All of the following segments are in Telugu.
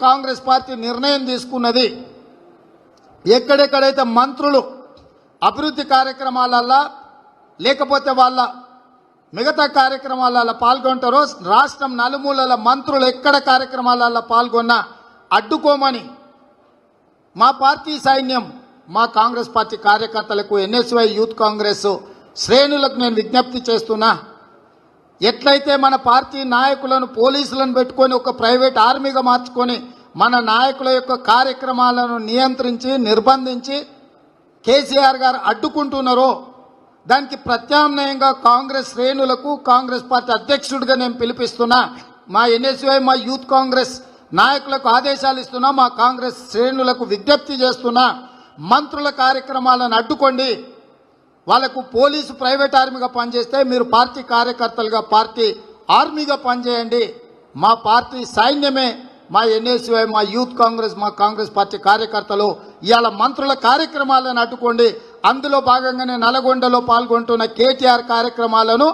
కాంగ్రెస్ పార్టీ నిర్ణయం తీసుకున్నది. ఎక్కడెక్కడైతే మంత్రులు అభివృద్ధి కార్యక్రమాలల్లో లేకపోతే వాళ్ళ మిగతా కార్యక్రమాలలో పాల్గొంటారో రాష్ట్రం నలుమూలల మంత్రులు ఎక్కడ కార్యక్రమాలలో పాల్గొన్నా అడ్డుకోమని మా పార్టీ సైన్యం మా కాంగ్రెస్ పార్టీ కార్యకర్తలకు ఎన్ఎస్వై యూత్ కాంగ్రెస్ శ్రేణులకు నేను విజ్ఞప్తి చేస్తున్నా. ఎట్లయితే మన పార్టీ నాయకులను పోలీసులను పెట్టుకొని ఒక ప్రైవేట్ ఆర్మీగా మార్చుకొని మన నాయకుల యొక్క కార్యక్రమాలను నియంత్రించి నిర్బంధించి కేసీఆర్ గారు అడ్డుకుంటున్నారో దానికి ప్రత్యామ్నాయంగా కాంగ్రెస్ శ్రేణులకు కాంగ్రెస్ పార్టీ అధ్యక్షుడిగా నేను పిలిపిస్తున్నా. మా ఎన్ఎస్వై మా యూత్ కాంగ్రెస్ నాయకులకు ఆదేశాలు ఇస్తున్నా. మా కాంగ్రెస్ శ్రేణులకు విజ్ఞప్తి చేస్తున్నా. మంత్రుల కార్యక్రమాలను అడ్డుకోండి. వాళ్లకు పోలీసు ప్రైవేట్ ఆర్మీగా పనిచేస్తే మీరు పార్టీ కార్యకర్తలుగా పార్టీ ఆర్మీగా పనిచేయండి. మా పార్టీ సైన్యమే మా ఎన్ఎస్వై మా యూత్ కాంగ్రెస్ మా కాంగ్రెస్ పార్టీ కార్యకర్తలు ఇవాళ మంత్రుల కార్యక్రమాలను అడ్డుకోండి. అందులో భాగంగానే నల్గొండలో పాల్గొంటున్న కేటీఆర్ కార్యక్రమాలను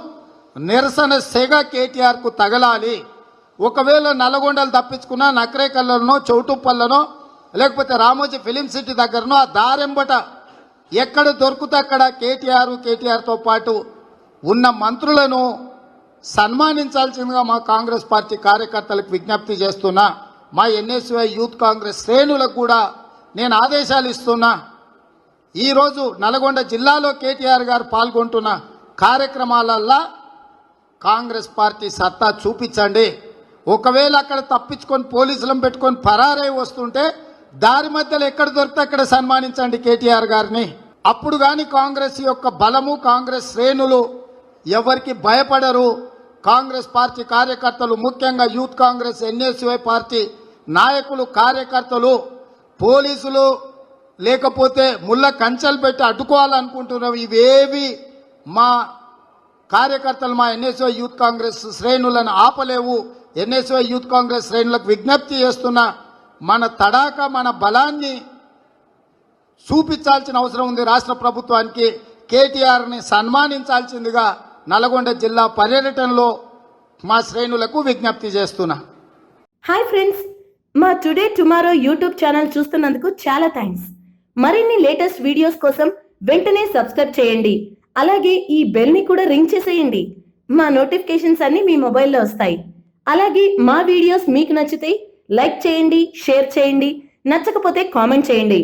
నిరసన సెగ కేటీఆర్కు తగలాలి. ఒకవేళ నల్గొండలు తప్పించుకున్నా నకరేకల్లోనో చౌటుప్పల్లోనో లేకపోతే రామోజీ ఫిలిం సిటీ దగ్గరనో ఆ దారెంబట ఎక్కడ దొరుకుతే అక్కడ కేటీఆర్తో పాటు ఉన్న మంత్రులను సన్మానించాల్సిందిగా మా కాంగ్రెస్ పార్టీ కార్యకర్తలకు విజ్ఞప్తి చేస్తున్నా. మా ఎన్ఎస్వై యూత్ కాంగ్రెస్ శ్రేణులకు కూడా నేను ఆదేశాలు ఇస్తున్నా. ఈరోజు నల్గొండ జిల్లాలో కేటీఆర్ గారు పాల్గొంటున్న కార్యక్రమాలల్లో కాంగ్రెస్ పార్టీ సత్తా చూపించండి. ఒకవేళ అక్కడ తప్పించుకొని పోలీసులను పెట్టుకొని పరారై వస్తుంటే దారి మధ్యలో ఎక్కడ దొరికితే అక్కడ సన్మానించండి కేటీఆర్ గారిని. అప్పుడు కానీ కాంగ్రెస్ యొక్క బలము కాంగ్రెస్ శ్రేణులు ఎవరికి భయపడరు. కాంగ్రెస్ పార్టీ కార్యకర్తలు ముఖ్యంగా యూత్ కాంగ్రెస్ ఎన్ఎస్వై పార్టీ నాయకులు కార్యకర్తలు పోలీసులు లేకపోతే ముళ్ళ కంచెలు పెట్టి అడ్డుకోవాలనుకుంటున్నాం. ఇవేవి మా కార్యకర్తలు మా ఎన్ఎస్వై యూత్ కాంగ్రెస్ శ్రేణులను ఆపలేవు. ఎన్ఎస్వై యూత్ కాంగ్రెస్ శ్రేణులకు విజ్ఞప్తి చేస్తున్నా. మన తడాక మన బలాన్ని చూపించాల్సిన అవసరం ఉంది. రాష్ట్ర ప్రభుత్వానికి కేటీఆర్ని సన్మానించాల్సిందిగా నల్గొండ జిల్లా పర్యటనలో మా శ్రేణులకు విజ్ఞప్తి చేస్తున్నా. హాయ్ ఫ్రెండ్స్, మా టుడే టుమారో యూట్యూబ్ ఛానల్ చూస్తున్నందుకు చాలా థ్యాంక్స్. మరిన్ని లేటెస్ట్ వీడియోస్ కోసం వెంటనే సబ్స్క్రైబ్ చేయండి. అలాగే ఈ బెల్ ని కూడా రింగ్ చేసేయండి. మా నోటిఫికేషన్స్ అన్ని మీ మొబైల్లో వస్తాయి. అలాగే మా వీడియోస్ మీకు నచ్చితే లైక్ చేయండి, షేర్ చేయండి, నచ్చకపోతే కామెంట్ చేయండి.